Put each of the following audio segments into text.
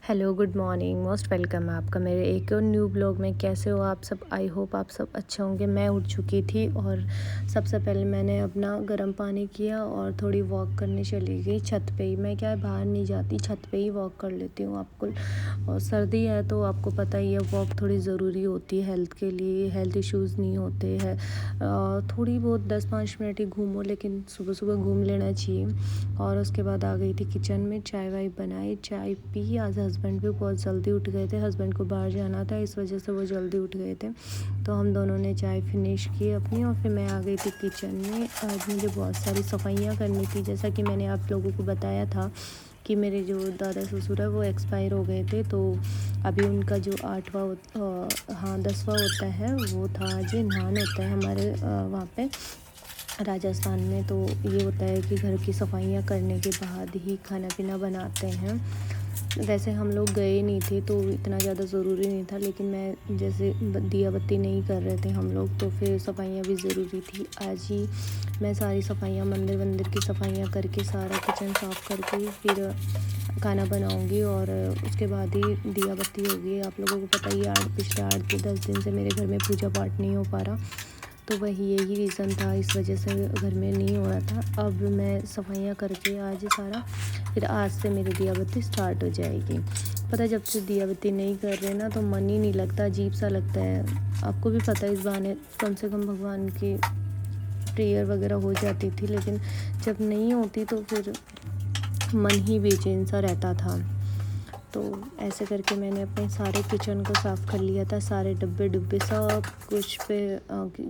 Hello, good morning, most welcome है आपका मेरे एक और न्यू ब्लॉग में। कैसे हो आप सब? आई होप आप सब अच्छे होंगे। मैं उठ चुकी थी और सबसे पहले मैंने अपना गर्म पानी किया और थोड़ी वॉक करने चली गई छत पे ही। मैं क्या है, बाहर नहीं जाती, छत पे ही वॉक कर लेती हूँ। आपको और सर्दी है तो आपको पता ही है, वॉक थोड़ी ज़रूरी होती है हेल्थ के लिए। हेल्थ इश्यूज़ नहीं होते हैं। थोड़ी बहुत 10-5 मिनट ही घूमो, लेकिन सुबह सुबह घूम लेना चाहिए। और उसके बाद आ गई थी किचन में, चाय वाय बनाई, चाय पी। आज हस्बैंड भी बहुत जल्दी उठ गए थे, हस्बैंड को बाहर जाना था, इस वजह से वो जल्दी उठ गए थे। तो हम दोनों ने चाय फिनिश की अपनी और फिर मैं आ गई थी किचन में। आज मुझे बहुत सारी सफाइयाँ करनी थी। जैसा कि मैंने आप लोगों को बताया था कि मेरे जो दादा ससुर है वो एक्सपायर हो गए थे, तो अभी उनका जो 10वां होता है वो था। आज नहान होता है हमारे वहाँ पे राजस्थान में। तो ये होता है कि घर की सफाइयाँ करने के बाद ही खाना पीना बनाते हैं। वैसे हम लोग गए नहीं थे तो इतना ज़्यादा ज़रूरी नहीं था, लेकिन मैं जैसे दिया बत्ती नहीं कर रहे थे हम लोग, तो फिर सफाइयाँ भी ज़रूरी थी। आज ही मैं सारी सफाइयाँ, मंदिर वंदिर की सफाइयाँ करके, सारा किचन साफ़ करके फिर खाना बनाऊंगी और उसके बाद ही दिया बत्ती होगी। आप लोगों को पता ही है, पिछले 8-10 दिन से मेरे घर में पूजा पाठ नहीं हो पा रहा, तो वही यही रीज़न था, इस वजह से घर में नहीं हो रहा था। अब मैं सफाइयाँ करके आज सारा, फिर आज से मेरी दिया बत्ती स्टार्ट हो जाएगी। पता है, जब से दिया बत्ती नहीं कर रहे ना तो मन ही नहीं लगता, अजीब सा लगता है। आपको भी पता है, इस बहाने कम से कम भगवान की प्रेयर वगैरह हो जाती थी, लेकिन जब नहीं होती तो फिर मन ही बेचैन सा रहता था। तो ऐसे करके मैंने अपने सारे किचन को साफ़ कर लिया था, सारे डब्बे डुब्बे सब कुछ पे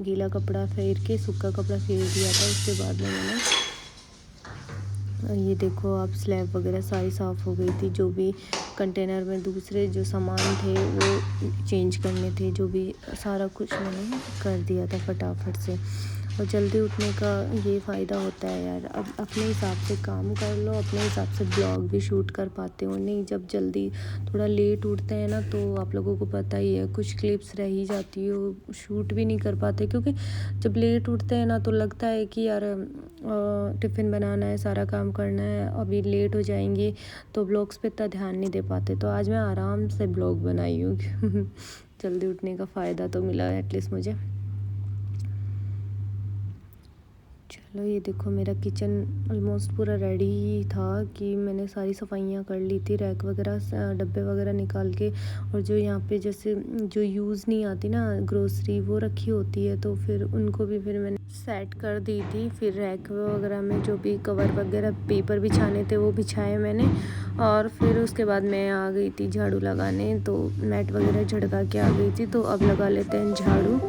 गीला कपड़ा फेर के सूखा कपड़ा फेर दिया था। उसके बाद में मैंने ये देखो आप, स्लैब वगैरह सारी साफ़ हो गई थी। जो भी कंटेनर में दूसरे जो सामान थे वो चेंज करने थे, जो भी सारा कुछ मैंने कर दिया था फटाफट से। और जल्दी उठने का ये फ़ायदा होता है यार, अब अपने हिसाब से काम कर लो, अपने हिसाब से ब्लॉग भी शूट कर पाते हो। नहीं, जब जल्दी थोड़ा लेट उठते हैं ना तो आप लोगों को पता ही है, कुछ क्लिप्स रह ही जाती हो, शूट भी नहीं कर पाते। क्योंकि जब लेट उठते हैं ना तो लगता है कि यार टिफ़िन बनाना है, सारा काम करना है, अभी लेट हो जाएंगे, तो ब्लॉग्स पे इतना ध्यान नहीं दे पाते। तो आज मैं आराम से ब्लॉग बनाई हूँ जल्दी उठने का फ़ायदा तो मिला एटलीस्ट मुझे। चलो, ये देखो मेरा किचन ऑलमोस्ट पूरा रेडी ही था कि मैंने सारी सफाइयाँ कर ली थी, रैक वगैरह डब्बे वगैरह निकाल के। और जो यहाँ पे जैसे जो यूज़ नहीं आती ना ग्रोसरी, वो रखी होती है, तो फिर उनको भी फिर मैंने सेट कर दी थी। फिर रैक वगैरह में जो भी कवर वगैरह पेपर बिछाने थे वो बिछाए मैंने। और फिर उसके बाद मैं आ गई थी झाड़ू लगाने, तो मैट वगैरह झड़का के आ गई थी। तो अब लगा लेते हैं झाड़ू।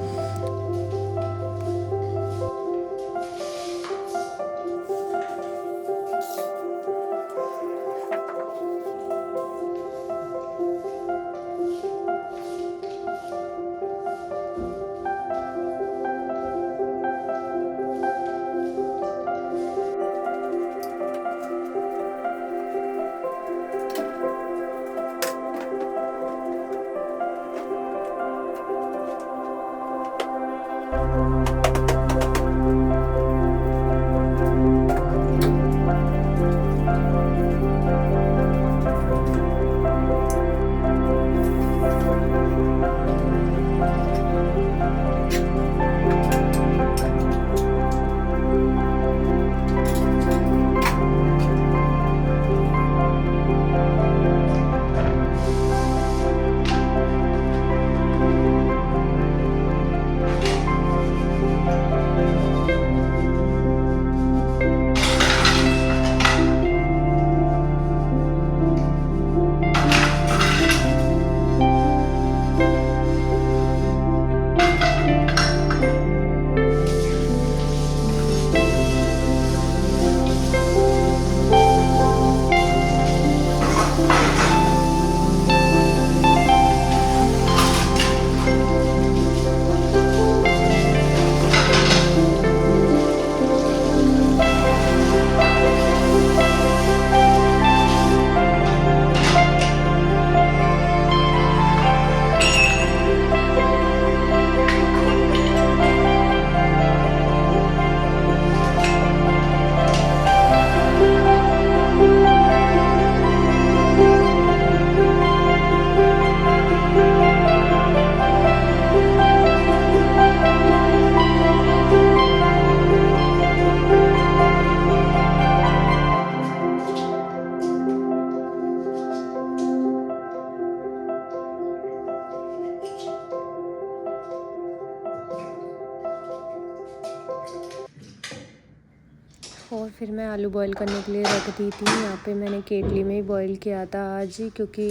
फिर मैं आलू बॉईल करने के लिए रख दी थी। यहाँ पे मैंने केटली में ही बॉईल किया था आज, क्योंकि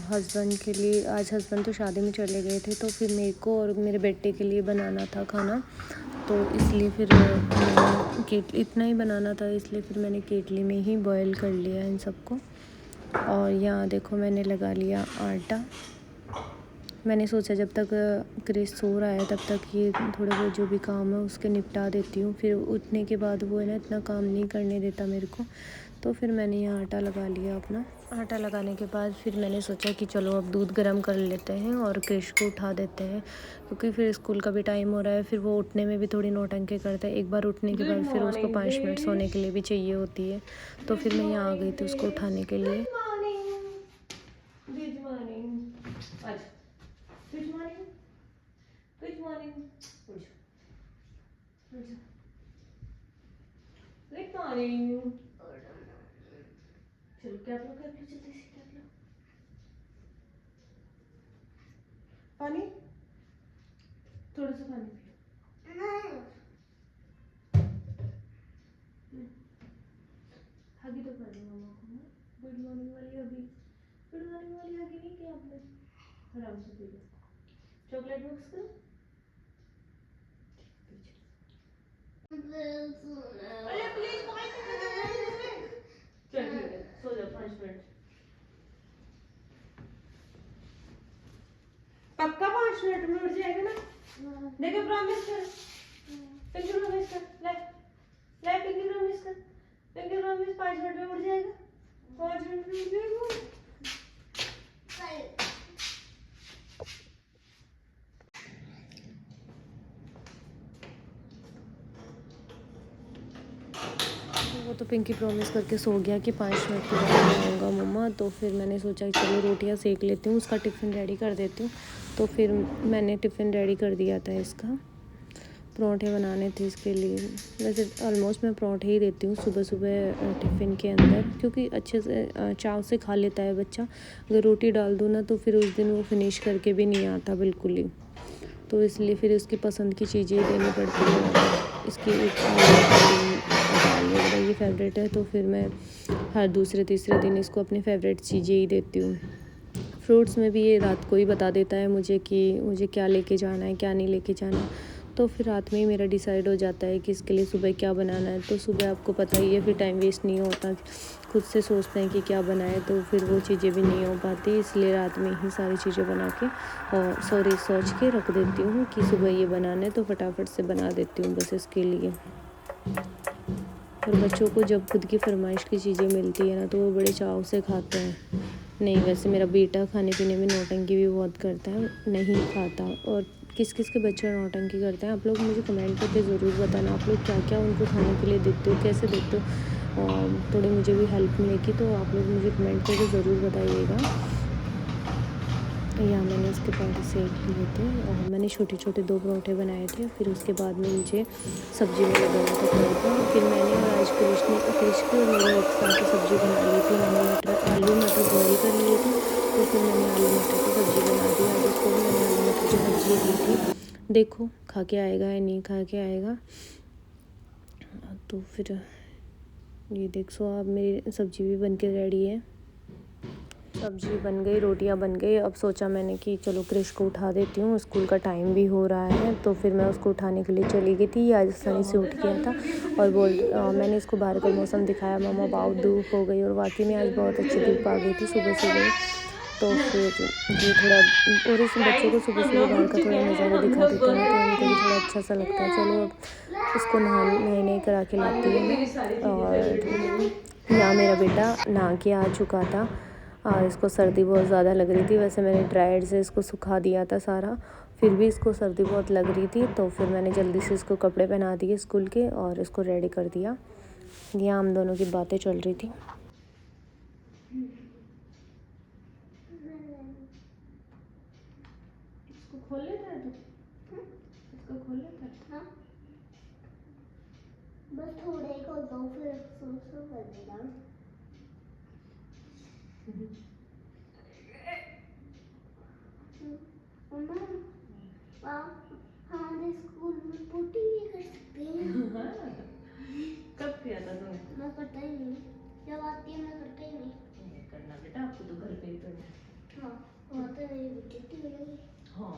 हस्बैंड के लिए, आज हस्बैंड तो शादी में चले गए थे, तो फिर मेरे को और मेरे बेटे के लिए बनाना था खाना, तो इसलिए फिर मैंने केटली इतना ही बनाना था, इसलिए फिर मैंने केटली में ही बॉईल कर लिया इन सबको। और यहाँ देखो मैंने लगा लिया आटा। मैंने सोचा जब तक क्रिस सो रहा है तब तक ये थोड़े बहुत जो भी काम है उसके निपटा देती हूँ, फिर उठने के बाद वो है ना इतना काम नहीं करने देता मेरे को, तो फिर मैंने यहाँ आटा लगा लिया अपना। आटा लगाने के बाद फिर मैंने सोचा कि चलो अब दूध गर्म कर लेते हैं और क्रिश को उठा देते हैं, क्योंकि फिर स्कूल का भी टाइम हो रहा है, फिर वो उठने में भी थोड़ी नौटंकी करता है। एक बार उठने के बाद फिर उसको 5 मिनट सोने के लिए भी चाहिए होती है, तो फिर मैं यहाँ आ गई थी उसको उठाने के लिए। Good morning. Good morning. Good morning. चलो कैप लो जल्दी से कैप लो। पानी, थोड़ा सा पानी पियो। हगी तो कर दो मम्मा को ना। गुड मॉर्निंग वाली हगी, गुड मॉर्निंग वाली हगी नहीं किया आपने? आराम से पी लो। चॉकलेट बॉक्स करो। अरे प्लीज चल ठीक है, सो जाओ 5 मिनट। पक्का 5 मिनट में उठ जाएगा ना? देखो प्रॉमिस कर, पिंकी प्रॉमिस कर, ले ले पिंकी प्रॉमिस कर, पिंकी प्रॉमिस 5 मिनट में उठ जाएगा, 5 मिनट में उठ जाएगा। वो तो पिंकी प्रॉमिस करके सो गया कि 5 मिनट के बाद मैं आऊँगा मम्मा, तो फिर मैंने सोचा कि चलो रोटियां सेक लेती हूँ, उसका टिफ़िन रेडी कर देती हूँ। तो फिर मैंने टिफ़िन रेडी कर दिया था इसका, परोंठे बनाने थे इसके लिए। वैसे ऑलमोस्ट मैं परोंठे ही देती हूँ सुबह सुबह टिफ़िन के अंदर, क्योंकि अच्छे से चाव से खा लेता है बच्चा। अगर रोटी डाल दूँ ना तो फिर उस दिन वो फिनिश करके भी नहीं आता बिल्कुल ही, तो इसलिए फिर उसकी पसंद की चीज़ें ही देनी पड़ती हैं। इसकी एक दाल वगैरह ये फेवरेट है, तो फिर मैं हर दूसरे तीसरे दिन इसको अपनी फेवरेट चीज़ें ही देती हूँ। फ्रूट्स में भी ये रात को ही बता देता है मुझे कि मुझे क्या लेके जाना है, क्या नहीं लेके जाना है, तो फिर रात में ही मेरा डिसाइड हो जाता है कि इसके लिए सुबह क्या बनाना है। तो सुबह आपको पता ही है फिर टाइम वेस्ट नहीं होता, खुद से सोचते हैं कि क्या बनाए, तो फिर वो चीज़ें भी नहीं हो पाती, इसलिए रात में ही सारी चीज़ें बना के और सोच के रख देती हूँ कि सुबह ये बनाना है, तो फटाफट से बना देती हूँ बस इसके लिए। और बच्चों को जब खुद की फरमाइश की चीज़ें मिलती है ना तो वो बड़े चाव से खाते हैं। नहीं, वैसे मेरा बेटा खाने पीने में नौटंकी भी बहुत करता है, नहीं खाता। और किस किस के बच्चे नौटंकी करते हैं आप लोग मुझे कमेंट करके ज़रूर बताना, आप लोग क्या क्या उनको खाने के लिए देते हो, कैसे देते हो, और थोड़ी मुझे भी हेल्प मिलेगी, तो आप लोग मुझे कमेंट करके ज़रूर बताइएगा। यहाँ मैंने इसके पराठे सेक लिए थे और मैंने छोटे छोटे 2 पराठे बनाए थे। फिर उसके बाद में मुझे सब्ज़ी में लगाना था तड़का। फिर मैंने और आज क्रिश की और मेरी एक साथ सब्ज़ी बना ली थी। मैंने आलू मटर बॉईल कर लिए थे, तो फिर मैंने आलू मटर की सब्ज़ी बना दी। आज उसको भी मैंने आलू मटर की सब्ज़ी दी थी, देखो खा के आएगा या नहीं खा के आएगा। तो फिर ये देखो आप मेरी सब्ज़ी भी बन के रेडी है। सब्ज़ी बन गई, रोटियां बन गई। अब सोचा मैंने कि चलो क्रिश को उठा देती हूँ, स्कूल का टाइम भी हो रहा है, तो फिर मैं उसको उठाने के लिए चली गई थी। आज सनी से उठ गया था और मैंने इसको बाहर का मौसम दिखाया, मम्मा बहुत धूप हो गई, और वाकई में आज बहुत अच्छी धूप आ गई थी सुबह सुबह। तो फिर ये थोड़ा, और इस बच्चों को सुबह सुबह बाहर का थोड़ा नज़ारा दिखा देते हैं तो उनको भी थोड़ा अच्छा सा लगता है। चलो अब इसको नहाई करा के लाती हूँ मैं। और यहाँ मेरा बेटा नहा के आ चुका था और इसको सर्दी बहुत ज़्यादा लग रही थी। वैसे मैंने ड्रायर से इसको सुखा दिया था सारा, फिर भी इसको सर्दी बहुत लग रही थी, तो फिर मैंने जल्दी से इसको कपड़े पहना दिए स्कूल के और इसको रेडी कर दिया। यहाँ हम दोनों की बातें चल रही थी। इसको खोल लेता है तू? इसको खोल लेता है? हाँ, बस थोड़ा ही खोल दो फिर सो कर देना। मम्मा आप हमारे स्कूल में पोटी भी कर सकते हैं। हाँ, कब किया था तूने? करना बेटा, आपको तो घर पे ही करना है। हाँ, वहाँ पे मेरी बेटी हो गई। हाँ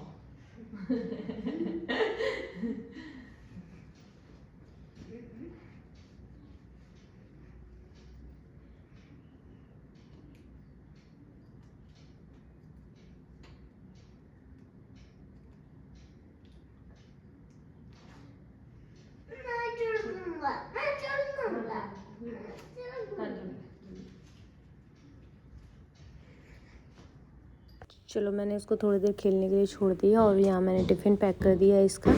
चलो मैंने इसको थोड़ी देर खेलने के लिए छोड़ दिया और यहाँ मैंने टिफ़िन पैक कर दिया है इसका।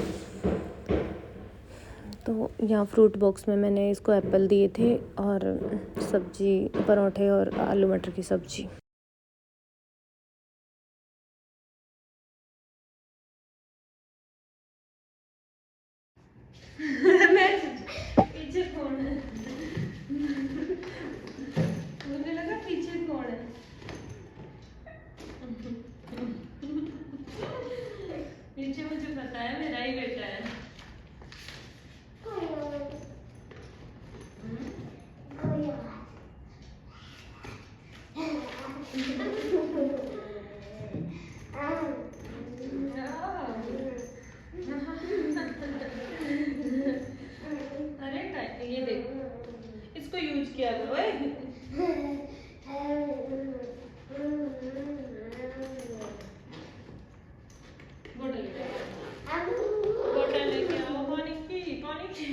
तो यहाँ फ्रूट बॉक्स में मैंने इसको एप्पल दिए थे और सब्जी, परोठे और आलू मटर की सब्जी। पीछे कौन है? मुझे लगा पीछे कौन है? पीछे मुझे पता है मेरा ही बेटा है। अरे ये देख, इसको यूज किया करो। बोतल लेके आओ पानी की।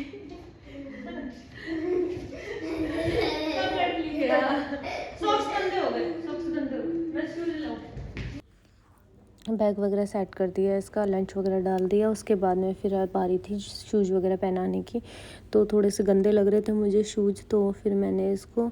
सॉक्स गंदे हो गए, मैं शूज लाऊं। बैग वगैरह सेट कर दिया, इसका लंच वगैरह डाल दिया। उसके बाद में फिर आ रही थी शूज़ वगैरह पहनाने की, तो थोड़े से गंदे लग रहे थे मुझे शूज़, तो फिर मैंने इसको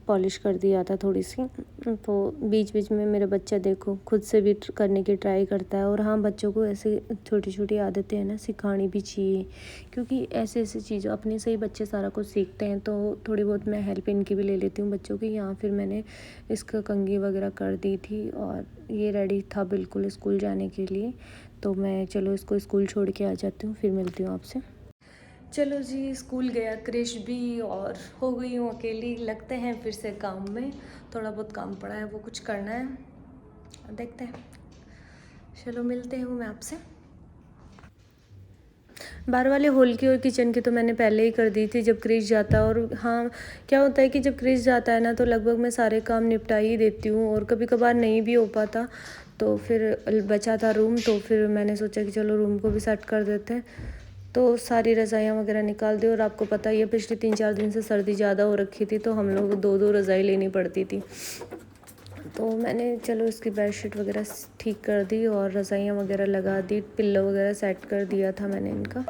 पॉलिश कर दिया था थोड़ी सी। तो बीच बीच में मेरा बच्चा देखो खुद से भी करने की ट्राई करता है। और हाँ, बच्चों को ऐसे छोटी छोटी आदतें हैं ना सिखानी भी चाहिए, क्योंकि ऐसे ऐसी चीज़ों अपने से ही बच्चे सारा कुछ सीखते हैं। तो थोड़ी बहुत मैं हेल्प इनकी भी ले लेती हूँ बच्चों की। यहाँ फिर मैंने इसका कंघी वगैरह कर दी थी और ये रेडी था बिल्कुल स्कूल जाने के लिए। तो मैं चलो इसको स्कूल छोड़ के आ जाती हूँ, फिर मिलती हूँ आपसे। चलो जी, स्कूल गया क्रिश भी और हो गई हूँ अकेली। लगते हैं फिर से काम में, थोड़ा बहुत काम पड़ा है वो कुछ करना है, देखते हैं। चलो मिलते हूँ मैं आपसे। बाहर वाले हॉल की और किचन की तो मैंने पहले ही कर दी थी जब क्रिश जाता है। और हाँ, क्या होता है कि जब क्रिश जाता है ना तो लगभग मैं सारे काम निपटा ही देती हूँ, और कभी कभार नहीं भी हो पाता। तो फिर बचा था रूम, तो फिर मैंने सोचा कि चलो रूम को भी सेट कर देते हैं। तो सारी रज़ाइयाँ वगैरह निकाल दी। और आपको पता ही है पिछले 3-4 दिन से सर्दी ज़्यादा हो रखी थी, तो हम लोग 2-2 रज़ाई लेनी पड़ती थी। तो मैंने चलो इसकी बेडशीट वगैरह ठीक कर दी और रज़ाइयाँ वगैरह लगा दी, पिल्लो वगैरह सेट कर दिया था मैंने इनका।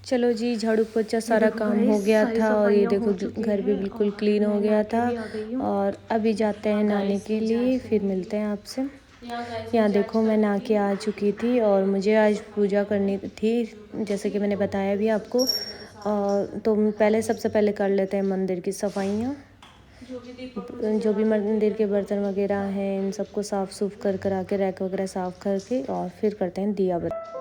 चलो जी, झाड़ू पोछा सारा काम हो गया था और ये देखो घर भी बिल्कुल क्लीन हो गया था। और अभी जाते हैं नहाने के लिए, फिर मिलते हैं आपसे। यहाँ देखो मैं नहा के आ चुकी थी और मुझे आज पूजा करनी थी, जैसे कि मैंने बताया भी आपको। तो पहले सबसे पहले कर लेते हैं मंदिर की सफाइयाँ। जो भी मंदिर के बर्तन वगैरह हैं इन सबको साफ़ सूफ कर आके रैक वगैरह साफ़ करके और फिर करते हैं दिया बत्ती।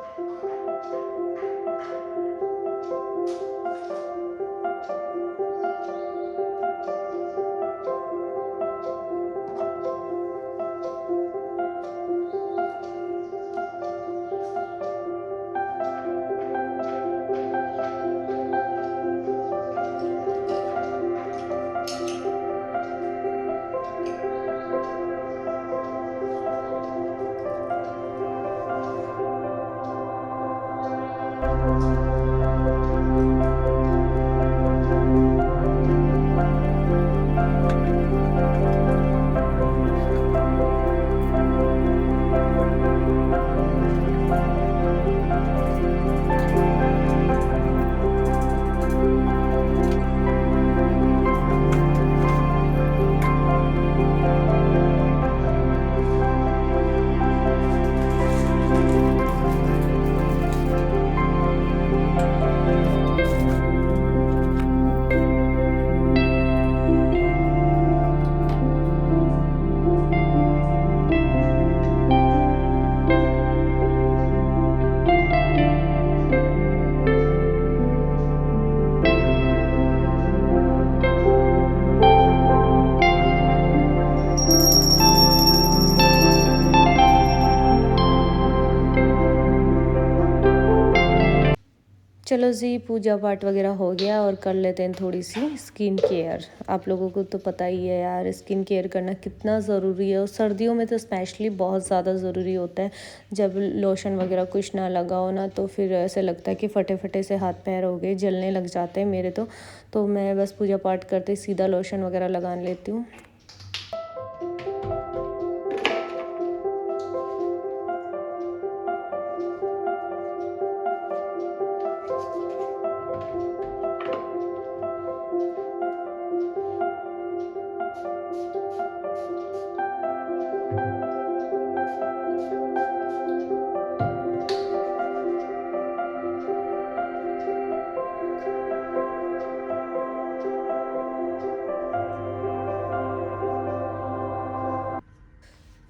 चलो जी, पूजा पाठ वगैरह हो गया और कर लेते हैं थोड़ी सी स्किन केयर। आप लोगों को तो पता ही है यार, स्किन केयर करना कितना ज़रूरी है, और सर्दियों में तो स्पेशली बहुत ज़्यादा ज़रूरी होता है। जब लोशन वगैरह कुछ ना लगाओ ना, तो फिर ऐसे लगता है कि फटे फटे से हाथ पैर हो गए, जलने लग जाते हैं मेरे तो मैं बस पूजा पाठ करते सीधा लोशन वगैरह लगा लेती हूँ।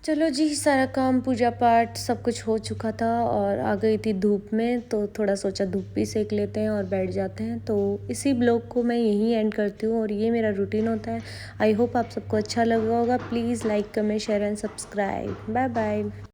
चलो जी, सारा काम पूजा पाठ सब कुछ हो चुका था और आ गई थी धूप में, तो थोड़ा सोचा धूप भी सेक लेते हैं और बैठ जाते हैं। तो इसी ब्लॉग को मैं यहीं एंड करती हूँ और ये मेरा रूटीन होता है। आई होप आप सबको अच्छा लगा होगा। Please like, comment, share and subscribe. Bye bye.